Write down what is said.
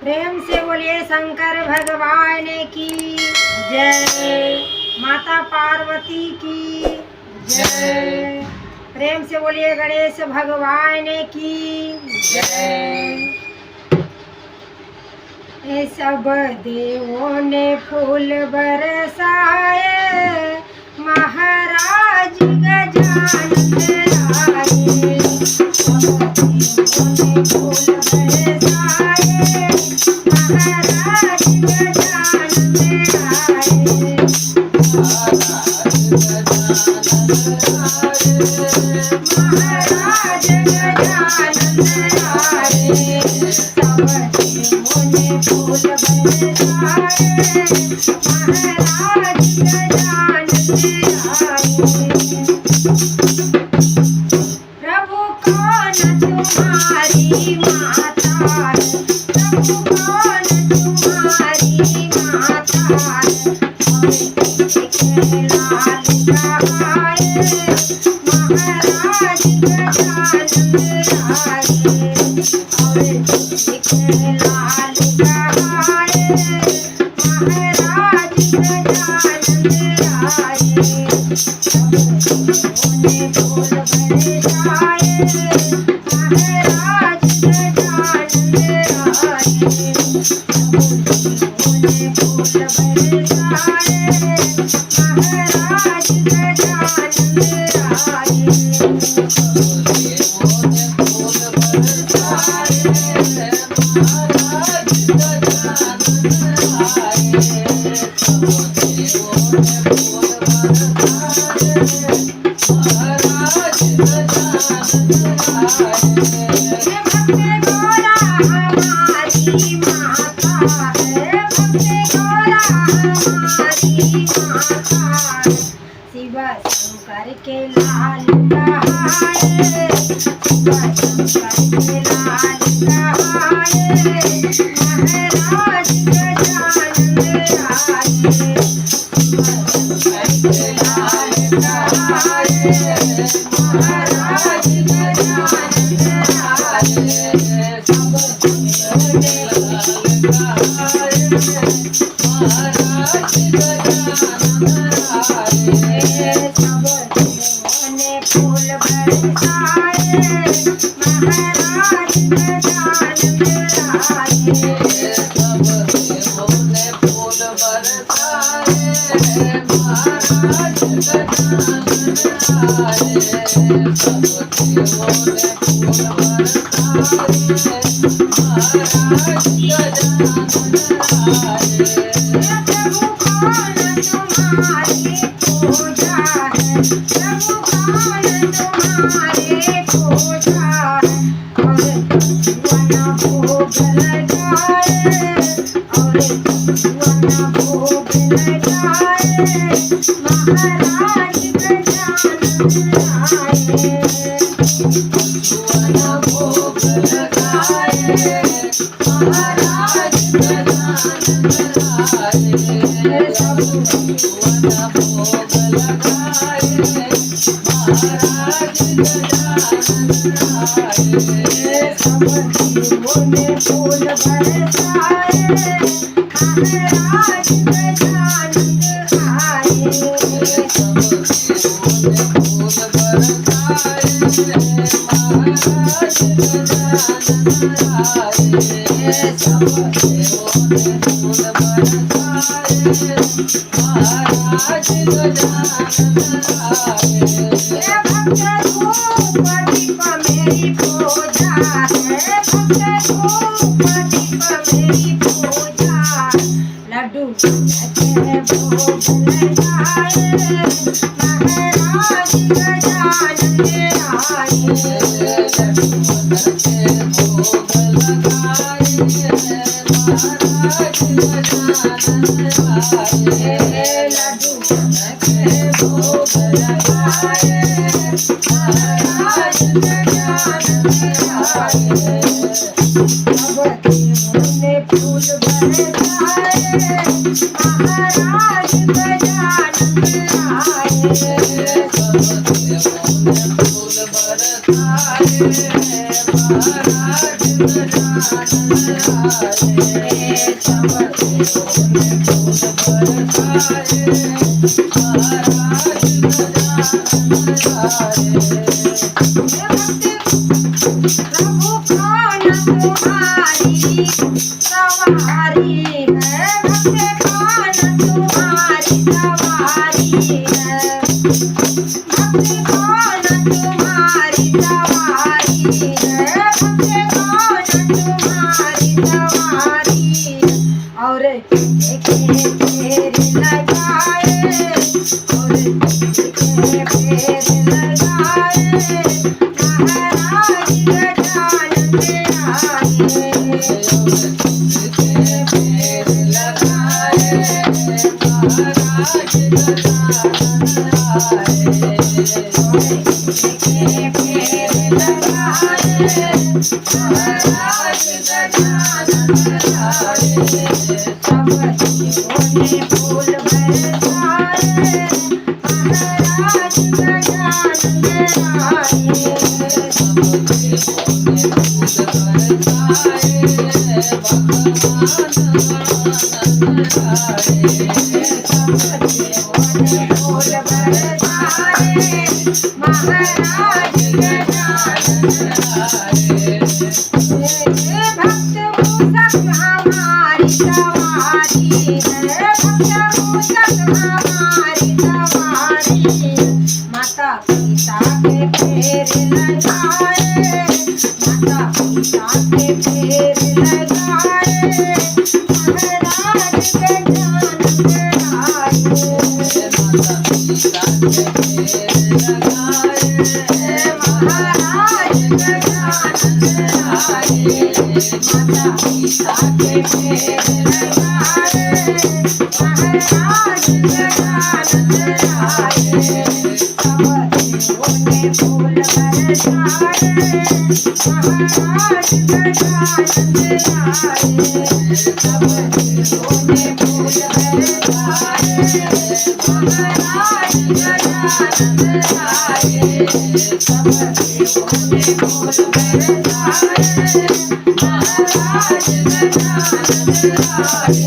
प्रेम से बोलिए शंकर भगवान की जय। माता पार्वती की जय। प्रेम से बोलिए गणेश भगवान की जय। सब देवों ने फूल बरसाए, महाराज गजानन आए। सब देवों ने फूल बरसाए, महाराज गजानन आए। महाराज गजानन आए। सब देवों ने फूल बरसाए, महाराज गजानन आए। प्रभु कौन तुम्हारी माता है, प्रभु कौन तुम्हारी माता है। एक लाल कहाए, महाराज गजानन आए। एक लाल कहाए, महाराज गजानन आए। उन्हें फूल बरसाए, महाराज गजानन आए। उन्हें फूल बरसाए, महाराज गजानन शिव शंकर के लाल कहाए, शिव शंकर के लाल कहाए, महाराज गजानन आए। शिव शंकर के लाल कहाए, महाराज गजानन आए। सब देवों ने फूल बरसाए, महाराज गजानन आए। प्रभु कौन तुम्हारी पूजा है, प्रभु कौन तुम्हारे पूजा है। और भोग लगाए, और भोग लगाए, महाराज गजानन आए। भोग लगाए, महाराज गजानन आए। सब भोग लगाए, महाराज गजानन आए। सब देवों ने फूल बरसाए, महाराज गजानन आए। भक्त धूप दीप मेरी पूजा है, भक्त धूप दीप मेरी पूजा। लड्डू भोग लगाए, महाराज गजानन आए। फूल बरसाए, महाराज गजानन आए। फूल बरसाए महाराज गजानन आए। सब देवों ने फूल बरसाए महाराज प्रभु कौन तुम्हारी सवारी है, भक्त कौन तुम्हारी सवारी है, भक्त कौन तुम्हारी सवारी है, भक्त कौन तुम्हारी सवारी है। और के फेर लगाए, और के फेर लगाए महाराज गजानन आए। फेर लगाए महाराज गजानन आए। के फेर लगाए महाराज गजानन आए। सब देवों ने फूल बरसाए महाराज गजानन आए। फूल बरसाए महाराज गजानन आए। भक्त मूषक हमारी सवारी है, भक्त मूषक हमारी सवारी है। माता पिता के फेर लगाए, माता पिता के फेर लगाए महाराज गजानन आए। महाराज गजानन आए। माता पिता के फेर लगाए महाराज गजानन आए। सब देवों ने फूल बरसाए महाराज गजानन आए। सब देवों ने फूल बरसाए महाराज गजानन आए। सब देवों ने फूल बरसाए महाराज गजानन आए।